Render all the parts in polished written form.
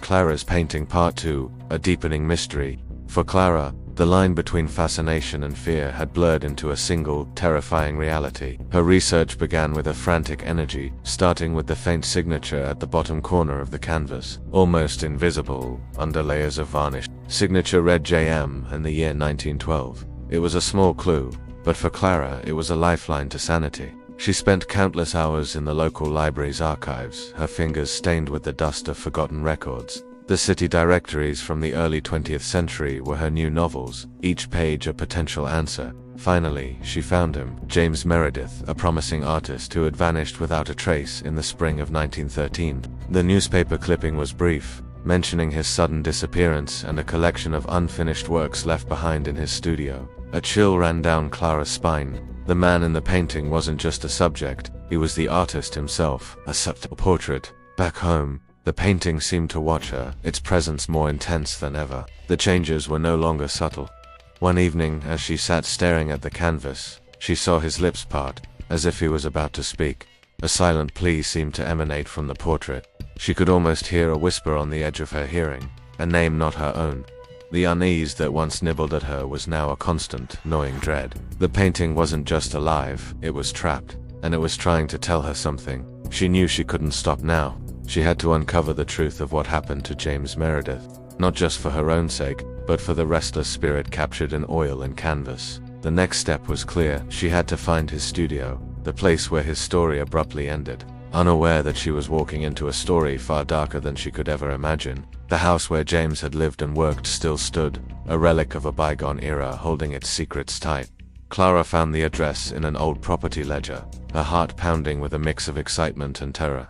Clara's painting Part-2, a deepening mystery. For Clara, the line between fascination and fear had blurred into a single, terrifying reality. Her research began with a frantic energy, starting with the faint signature at the bottom corner of the canvas, almost invisible under layers of varnish. Signature read JM and the year 1912. It was a small clue, but for Clara it was a lifeline to sanity. She spent countless hours in the local library's archives, her fingers stained with the dust of forgotten records. The city directories from the early 20th century were her new novels, each page a potential answer. Finally, she found him, James Meredith, a promising artist who had vanished without a trace in the spring of 1913. The newspaper clipping was brief, mentioning his sudden disappearance and a collection of unfinished works left behind in his studio. A chill ran down Clara's spine. The man in the painting wasn't just a subject, he was the artist himself, a subtle portrait. Back home, the painting seemed to watch her, its presence more intense than ever. The changes were no longer subtle. One evening, as she sat staring at the canvas, she saw his lips part, as if he was about to speak. A silent plea seemed to emanate from the portrait. She could almost hear a whisper on the edge of her hearing, a name not her own. The unease that once nibbled at her was now a constant, gnawing dread. The painting wasn't just alive, it was trapped, and it was trying to tell her something. She knew she couldn't stop now. She had to uncover the truth of what happened to James Meredith, not just for her own sake, but for the restless spirit captured in oil and canvas. The next step was clear. She had to find his studio, the place where his story abruptly ended. Unaware that she was walking into a story far darker than she could ever imagine, the house where James had lived and worked still stood, a relic of a bygone era holding its secrets tight. Clara found the address in an old property ledger, her heart pounding with a mix of excitement and terror.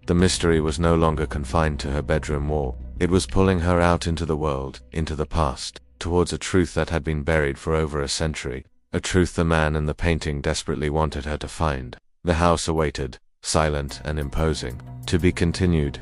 The mystery was no longer confined to her bedroom wall. It was pulling her out into the world, into the past, towards a truth that had been buried for over a century, a truth the man in the painting desperately wanted her to find. The house awaited, silent and imposing. To be continued.